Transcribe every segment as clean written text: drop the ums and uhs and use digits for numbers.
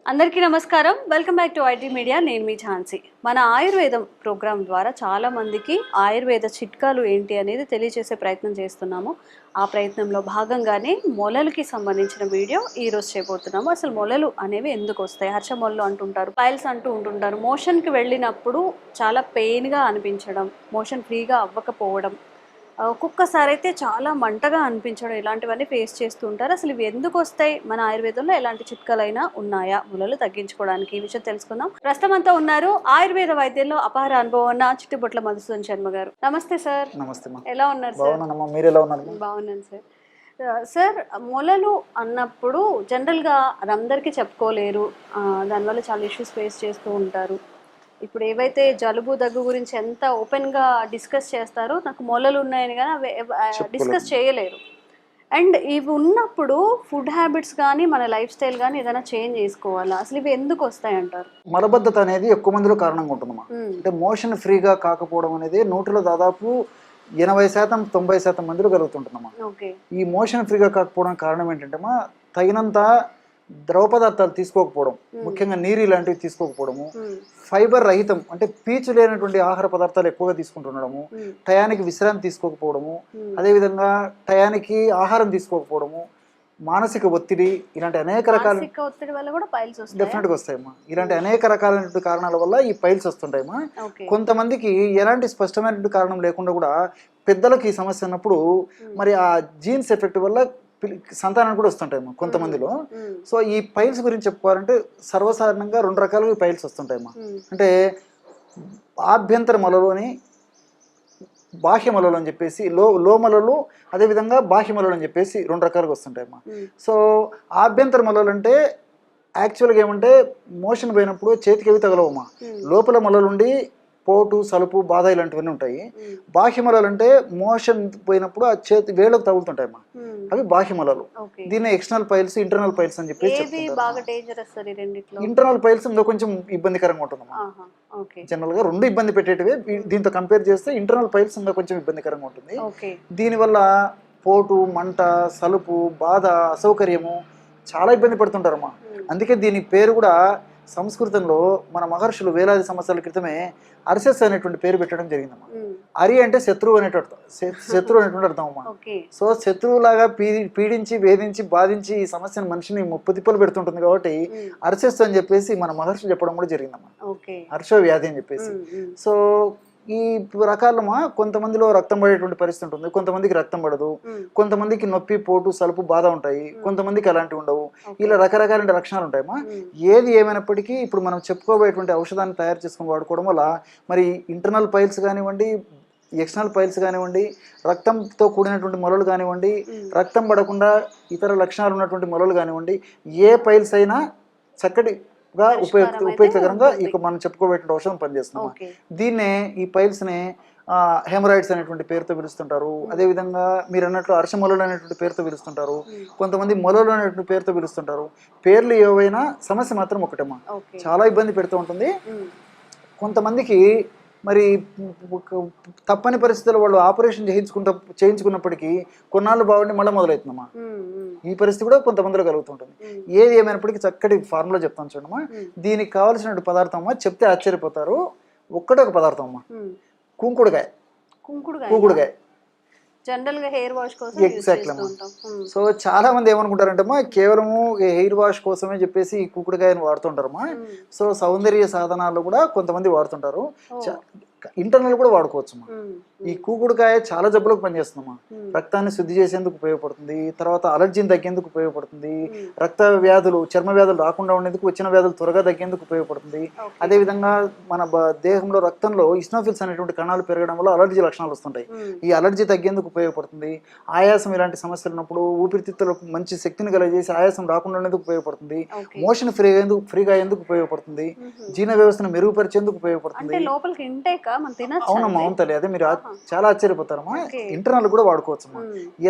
అందరికీ నమస్కారం. Welcome back to IT media. నేను మీ ఝాన్సీ. మన ఆయుర్వేదం ప్రోగ్రాం ద్వారా చాలా మందికి ఆయుర్వేద చిట్కాలు ఏంటి అనేది తెలియజేసే ప్రయత్నం చేస్తున్నాము. ఆ ప్రయత్నంలో భాగంగానే మొలలకి సంబంధించిన వీడియో ఈరోజు చేయబోతున్నాము. అసలు మొలలు అనేవి ఎందుకు వస్తాయి? హర్ష మొలలు అంటుంటారు, పైల్స్ అంటూ ఉంటుంటారు. మోషన్కి వెళ్ళినప్పుడు చాలా పెయిన్గా అనిపించడం, మోషన్ ఫ్రీగా అవ్వకపోవడం, ఒక్కొక్కసారి అయితే చాలా మంటగా అనిపించడం, ఇలాంటివన్నీ ఫేస్ చేస్తూ ఉంటారు. అసలు ఇవి ఎందుకు వస్తాయి? మన ఆయుర్వేదంలో ఎలాంటి చిట్కాలైనా ఉన్నాయా ములలు తగ్గించుకోవడానికి? ఈ విషయం తెలుసుకుందాం. ప్రస్తుతం అంతా ఉన్నారు ఆయుర్వేద వైద్యంలో అపార అనుభవం ఉన్న చిట్టుబొట్ల మధుసూదన్ శర్మ గారు. నమస్తే సార్. నమస్తే. ఎలా ఉన్నారు సార్? మీరు ఎలా ఉన్నారు? బాగున్నాను సార్. సార్, మొలలు అన్నప్పుడు జనరల్గా అది అందరికీ చెప్పుకోలేరు. దానివల్ల చాలా ఇష్యూస్ ఫేస్ చేస్తూ ఉంటారు. ఇప్పుడు ఏవైతే జలుబు దగ్గు గురించి ఎంత ఓపెన్గా డిస్కస్ చేస్తారో, నాకు మొలలు ఉన్నాయని కానీ అవి డిస్కస్ చేయలేరు. అండ్ ఇవి ఉన్నప్పుడు ఫుడ్ హ్యాబిట్స్ కానీ మన లైఫ్ స్టైల్ కానీ ఏదైనా చేంజ్ చేసుకోవాలా? అసలు ఇవి ఎందుకు వస్తాయి అంటారు? మలబద్ధత అనేది ఎక్కువ మందిలో కారణంగా ఉంటుందమ్మా. అంటే మోషన్ ఫ్రీగా కాకపోవడం అనేది నూటిలో దాదాపు 80% 90% మందిలో కలుగుతుంటుందమ్మా. ఈ మోషన్ ఫ్రీగా కాకపోవడం కారణం ఏంటంటే తగినంత ద్రవ పదార్థాలు తీసుకోకపోవడం, ముఖ్యంగా నీరు ఇలాంటివి తీసుకోకపోవడము, ఫైబర్ రహితం అంటే పీచు లేనటువంటి ఆహార పదార్థాలు ఎక్కువగా తీసుకుంటుండడము, టయానికి విశ్రాంతి తీసుకోకపోవడము, అదేవిధంగా టయానికి ఆహారం తీసుకోకపోవడము, మానసిక ఒత్తిడి, ఇలాంటి అనేక రకాల డెఫినెట్గా వస్తాయమ్మా. ఇలాంటి అనేక రకాలైనటువంటి కారణాల వల్ల ఈ పైల్స్ వస్తుంటాయమ్మా. కొంతమందికి ఎలాంటి స్పష్టమైనటువంటి కారణం లేకుండా కూడా పెద్దలకు ఈ సమస్య ఉన్నప్పుడు మరి ఆ జీన్స్ ఎఫెక్ట్ వల్ల సంతానం కూడా వస్తుంటాయమ్మా కొంతమందిలో. సో ఈ పైల్స్ గురించి చెప్పుకోవాలంటే సర్వసాధారణంగా 2 రకాలుగా పైల్స్ వస్తుంటాయమ్మా. అంటే ఆభ్యంతర మొలలోని బాహ్య మొలలు అని చెప్పేసి లో మొలలు, అదేవిధంగా బాహ్య మొలలు అని చెప్పేసి 2 రకాలుగా వస్తుంటాయమ్మా. సో ఆభ్యంతర మొలలు అంటే యాక్చువల్గా ఏమంటే మోషన్ పోయినప్పుడు చేతికి అవి తగలవమ్మా. లోపల మొలలుండి పోటు, సలుపు, బాధ ఇలాంటివన్నీ ఉంటాయి. బాహ్యమలలు అంటే మోషన్ పోయినప్పుడు ఆ చేతి వేళ్ళకు తగులుతుంటాయమ్మా, అవి బాహ్యమలలు. దీన్ని ఎక్స్టర్నల్ పైల్స్, ఇంటర్నల్ పైల్స్ అని చెప్పేసి. ఇంటర్నల్ పైల్స్ ఇంకా కొంచెం ఇబ్బందికరంగా ఉంటుందమ్మా. జనరల్ గా 2 ఇబ్బంది పెట్టేటివే. దీంతో కంపేర్ చేస్తే ఇంటర్నల్ పైల్స్ ఇంకా కొంచెం ఇబ్బందికరంగా ఉంటుంది. దీనివల్ల పోటు, మంట, సలుపు, బాధ, అసౌకర్యము చాలా ఇబ్బంది పడుతుంటారమ్మా. అందుకే దీని పేరు కూడా సంస్కృతంలో మన మహర్షులు వేలాది సంవత్సరాల క్రితమే అర్సెస్ అనేటువంటి పేరు పెట్టడం జరిగిందమ్మా. అరి అంటే శత్రువు అనేటువంటి అర్థం అమ్మా. సో శత్రువులాగా పీడించి, వేధించి, బాధించి ఈ సమస్యను మనిషిని ముప్పు తిప్పలు పెడుతుంటుంది కాబట్టి అర్సెస్ అని చెప్పేసి మన మహర్షులు చెప్పడం కూడా జరిగిందమ్మా. హర్ష వ్యాధి అని చెప్పేసి. సో ఈ రకాలమా కొంతమందిలో రక్తం పడేటువంటి పరిస్థితి ఉంటుంది, కొంతమందికి రక్తం పడదు, కొంతమందికి నొప్పి, పోటు, సలుపు, బాధ ఉంటాయి, కొంతమందికి అలాంటివి ఉండవు. ఇలా రకరకాల లక్షణాలు ఉంటాయమ్మా. ఏది ఏమైనప్పటికీ ఇప్పుడు మనం చెప్పుకోబోయేటువంటి ఔషధాన్ని తయారు చేసుకుని వాడుకోవడం వల్ల మరి ఇంటర్నల్ పైల్స్ కానివ్వండి, ఎక్స్టర్నల్ పైల్స్ కానివ్వండి, రక్తంతో కూడినటువంటి మొలలు కానివ్వండి, రక్తం పడకుండా ఇతర లక్షణాలు ఉన్నటువంటి మొలలు కానివ్వండి, ఏ పైల్స్ అయినా చక్కటి ఉపయోగకరంగా ఇక మనం చెప్పుకోబెట్టిన ఔషధం పనిచేస్తున్నాం. దీన్నే ఈ పైల్స్ ని హెమరాయిడ్స్ అనేటువంటి పేరుతో పిలుస్తుంటారు. అదేవిధంగా మీరు అన్నట్లు అర్షమొలలు అనేటువంటి పేరుతో పిలుస్తుంటారు, కొంతమంది మొలలు అనేటువంటి పేరుతో పిలుస్తుంటారు. పేర్లు ఏవైనా సమస్య మాత్రం ఒకటేమ్మా, చాలా ఇబ్బంది పెడుతూ ఉంటుంది. కొంతమందికి మరి తప్పని పరిస్థితుల్లో వాళ్ళు ఆపరేషన్ చేయించుకున్నప్పటికీ కొన్నాళ్ళు బాగుండి మళ్ళీ మొదలవుతుందమ్మా. ఈ పరిస్థితి కూడా కొంతమందిలో కలుగుతుంటుంది. ఏది ఏమైనప్పటికీ చక్కటి ఫార్ములా చెప్తాను చూడమ్మా. దీనికి కావాల్సిన పదార్థం అమ్మా, చెప్తే ఆశ్చర్యపోతారు. ఒక్కటే ఒక పదార్థం అమ్మా, కుంకుడుకాయ. జనరల్ గా హెయిర్ వాష్ కోసం. ఎగ్జాక్ట్లీ అమ్మా. సో చాలా మంది ఏమనుకుంటారంటే అమ్మా, కేవలము హెయిర్ వాష్ కోసమే చెప్పేసి ఈ కుంకుడుకాయని వాడుతుంటారమ్మా. సో సౌందర్య సాధనాలు కూడా కొంతమంది వాడుతుంటారు. ఇంటర్నల్ కూడా వాడుకోవచ్చు. ఈ కూకుడుకాయ చాలా జబ్బులకు పనిచేస్తుందమ్మా. రక్తాన్ని శుద్ధి చేసేందుకు ఉపయోగపడుతుంది, తర్వాత అలర్జీని తగ్గేందుకు ఉపయోగపడుతుంది, రక్త వ్యాధులు, చర్మ వ్యాధులు రాకుండా ఉండేందుకు, వచ్చిన వ్యాధులు త్వరగా తగ్గేందుకు ఉపయోగపడుతుంది. అదేవిధంగా మన దేహంలో రక్తంలో ఇస్నోఫిల్స్ అనేటువంటి కణాలు పెరగడం వల్ల అలర్జీ లక్షణాలు వస్తుంటాయి. ఈ అలర్జీ తగ్గేందుకు ఉపయోగపడుతుంది. ఆయాసం ఇలాంటి సమస్యలు ఉన్నప్పుడు ఊపిరితిత్తులకు మంచి శక్తిని కలిగజేసి ఆయాసం రాకుండా ఉండేందుకు ఉపయోగపడుతుంది. మోషన్ ఫ్రీగా అయ్యేందుకు ఉపయోగపడుతుంది. జీర్ణ వ్యవస్థను మెరుగుపరిచేందుకు ఉపయోగపడుతుంది. అవునమ్మా, అవును తల్లి. అదే మీరు చాలా ఆశ్చర్యపోతారమ్మా. ఇంటర్నల్ కూడా వాడుకోవచ్చమ్మా.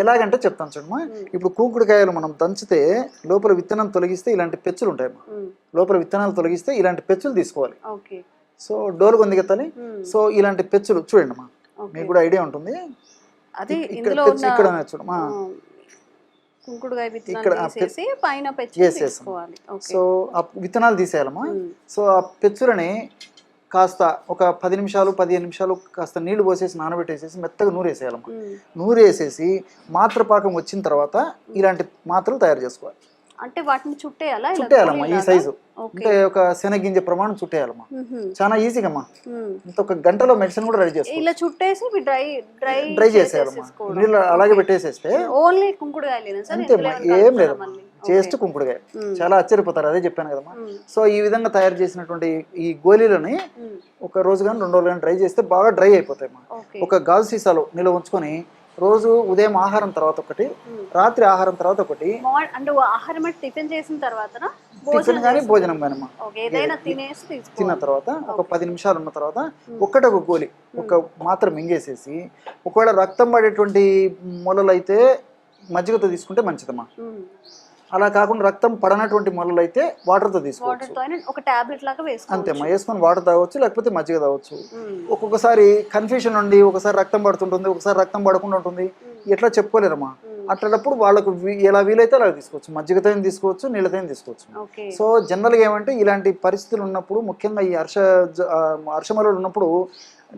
ఎలాగంటే చెప్తాను చూడమ్మా. ఇప్పుడు కూకుడుకాయలు మనం దంచితే లోపల విత్తనం తొలగిస్తే ఇలాంటి పెచ్చులు ఉంటాయమ్మా. లోపల విత్తనాలు తొలగిస్తే ఇలాంటి పెచ్చులు తీసుకోవాలి. సో డోలుగా ఉంది కదా. సో ఇలాంటి పెచ్చులు చూడండి అమ్మా, మీకు కూడా ఐడియా ఉంటుంది. ఇక్కడ చూడమ్మా, కుంకుడుగాయ ఇక్కడ విత్తనాలు తీసేసి పైన పెచ్చు తీసుకోవాలి. సో ఆ విత్తనాలు తీసేయాలమ్మా. సో ఆ పెచ్చులని కాస్త ఒక 10 నిమిషాలు 15 నిమిషాలు కాస్త నీళ్లు పోసేసి నానబెట్టేసేసి మెత్తగా నూరేసేయాలమ్మా. నూరేసేసి మాత్ర పాకం వచ్చిన తర్వాత ఇలాంటి మాత్రలు తయారు చేసుకోవాలి. అంటే వాటిని చుట్టేయాలమ్మా ఈ సైజు, అంటే ఒక శనగింజ ప్రమాణం చుట్టేయాలమ్మా. చాలా ఈజీగా అమ్మా, ఇంత ఒక గంటలో మెడిసిన్ కూడా రెడీ చేసుకోవాలి. ఇలా చుట్టేసి డ్రై చేసేయాలమ్మా, నీళ్ళు అలాగే పెట్టేసేస్తే ఓన్లీ కుంకుడుగాయలేనా సార్? అంతేమ్మా, ఏం లేదమ్మా, జస్ట్ కుంకుడుగాయ. చాలా ఆశ్చర్యపోతారు, అదే చెప్పాను కదమ్మా. సో ఈ విధంగా తయారు చేసినటువంటి ఈ గోళీలని ఒక రోజు కానీ 2 రోజులు కానీ డ్రై చేస్తే బాగా డ్రై అయిపోతాయమ్మా. ఒక గాజు సీసాలో నిల్వ ఉంచుకొని రోజు ఉదయం ఆహారం తర్వాత ఒకటి, రాత్రి ఆహారం తర్వాత ఒకటి, అంటే ఆహారం టిఫిన్ చేసిన తర్వాత టిఫిన్ కానీ భోజనం కానమ్మా తిన్న తర్వాత ఒక 10 నిమిషాలు ఉన్న తర్వాత ఒక గోలి ఒక మాత్ర మింగేసేసి, ఒకవేళ రక్తం పడేటువంటి మొలలు అయితే మజ్జిగతో తీసుకుంటే మంచిదమ్మా. అలా కాకుండా రక్తం పడనటువంటి మొలలు అయితే వాటర్తో తీసుకోవచ్చు. అంతేమ్మా, వేసుకొని వాటర్ తాగొచ్చు, లేకపోతే మజ్జిగ తాగొచ్చు. ఒక్కొక్కసారి కన్ఫ్యూషన్ ఉండి ఒకసారి రక్తం పడుతుంటుంది, ఒకసారి రక్తం పడకుండా ఉంటుంది, ఎట్లా చెప్పుకోలేరమ్మా. అట్లాంటప్పుడు వాళ్ళకు ఎలా వీలైతే అలా తీసుకోవచ్చు, మజ్జిగతో తీసుకోవచ్చు, నీళ్ళతో తీసుకోవచ్చు. సో జనరల్గా ఏమంటే ఇలాంటి పరిస్థితులు ఉన్నప్పుడు, ముఖ్యంగా ఈ హర్షమలలు ఉన్నప్పుడు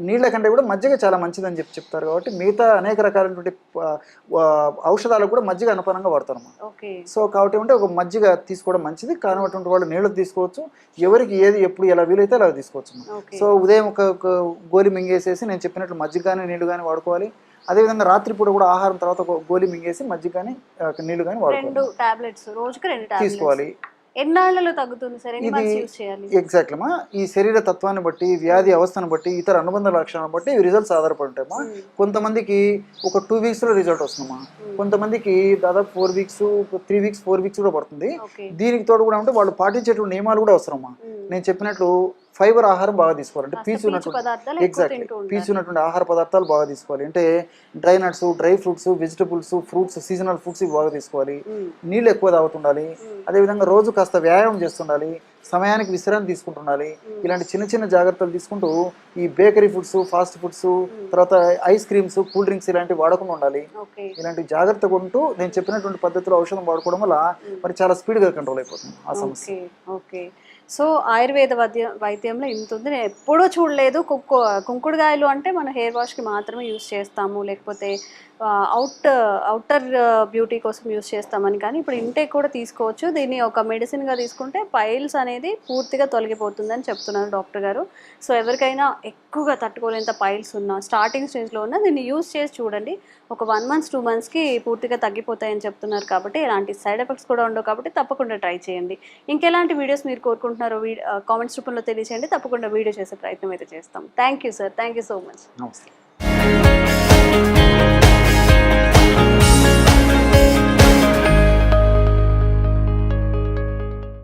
నీళ్ళ కంటే కూడా మజ్జిగ చాలా మంచిదని చెప్తారు. కాబట్టి మిగతా అనేక రకాలైనటువంటి ఔషధాలకు కూడా మజ్జిగ అనుపానంగా వాడతారు. సో కాబట్టి ఏమంటే ఒక మజ్జిగ తీసుకోవడం మంచిది, కానటువంటి వాళ్ళు నీళ్ళు తీసుకోవచ్చు, ఎవరికి ఏది ఎప్పుడు ఎలా వీలైతే అలా తీసుకోవచ్చు. సో ఉదయం ఒక గోలి మింగేసేసి నేను చెప్పినట్లు మజ్జిగ కానీ నీళ్లు కానీ వాడుకోవాలి. అదేవిధంగా రాత్రిపూట కూడా ఆహారం తర్వాత ఒక గోలి మింగేసి మజ్జిగ కానీ నీళ్లు కానీ వాడుకోవాలి, తీసుకోవాలి. ఎన్నాళ్ళలో తగ్గుతుంది సార్? ఎన్ని మంత్స్ యూస్ చేయాలి? ఎగ్జాక్ట్లీ మా, ఈ శరీర తత్వాన్ని బట్టి, వ్యాధి అవస్థను బట్టి, ఇతర అనుబంధ లక్షణాలను బట్టి ఇవి రిజల్ట్స్ ఆధారపడి ఉంటాయమ్మా. కొంతమందికి ఒక 2 వీక్స్ లో రిజల్ట్ వస్తుందమ్మా, కొంతమందికి దాదాపు 4 వీక్స్ 3 వీక్స్ 4 వీక్స్ కూడా పడుతుంది. దీనికి తోడు కూడా అంటే వాళ్ళు పాటించేటువంటి నియమాలు కూడా అవసరమ్మా. నేను చెప్పినట్లు ఫైబర్ ఆహారం బాగా తీసుకోవాలి, అంటే పీచు ఉన్నటువంటి పీచు ఉన్నటువంటి ఆహార పదార్థాలు బాగా తీసుకోవాలి. అంటే dry nuts, dry fruits, vegetables, fruits, seasonal fruits ఇవి బాగా తీసుకోవాలి. నీళ్ళు ఎక్కువ తాగుతుండాలి. అదేవిధంగా రోజు కాస్త వ్యాయామం చేస్తుండాలి, సమయానికి విశ్రాంతి తీసుకుంటుండాలి. ఇలాంటి చిన్న చిన్న జాగ్రత్తలు తీసుకుంటూ ఈ బేకరీ ఫుడ్స్, ఫాస్ట్ ఫుడ్స్, తర్వాత ఐస్ క్రీమ్స్, కూల్ డ్రింక్స్ ఇలాంటివి వాడకుండా ఉండాలి. ఇలాంటి జాగ్రత్తగా ఉంటూ నేను చెప్పినటువంటి పద్ధతిలో ఔషధం వాడుకోవడం వల్ల మరి చాలా స్పీడ్గా కంట్రోల్ అయిపోతుంది ఆ సమస్య. సో ఆయుర్వేద వైద్యంలో ఇంత ఉంది, నేను ఎప్పుడూ చూడలేదు. కుంకుడుగాయలు అంటే మన హెయిర్ వాష్కి మాత్రమే యూస్ చేస్తాము, లేకపోతే అవుటర్ బ్యూటీ కోసం యూస్ చేస్తామని. కానీ ఇప్పుడు ఇంటేక్ కూడా తీసుకోవచ్చు, దీన్ని ఒక మెడిసిన్గా తీసుకుంటే పైల్స్ అనేది పూర్తిగా తొలగిపోతుందని చెప్తున్నారు డాక్టర్ గారు. సో ఎవరికైనా ఎక్కువగా తట్టుకోలేంత పైల్స్ ఉన్నా, స్టార్టింగ్ స్టేజ్లో ఉన్నా దీన్ని యూస్ చేసి చూడండి. ఒక 1 month 2 monthsకి పూర్తిగా తగ్గిపోతాయని చెప్తున్నారు. కాబట్టి ఎలాంటి సైడ్ ఎఫెక్ట్స్ కూడా ఉండవు, కాబట్టి తప్పకుండా ట్రై చేయండి. ఇంకెలాంటి వీడియోస్ మీరు కోరుకుంటున్నారో కామెంట్స్ రూపంలో తెలియచేయండి, తప్పకుండా వీడియో చేసే ప్రయత్నం అయితే చేస్తాం. Thank you sir, thank you so much. నమస్తే.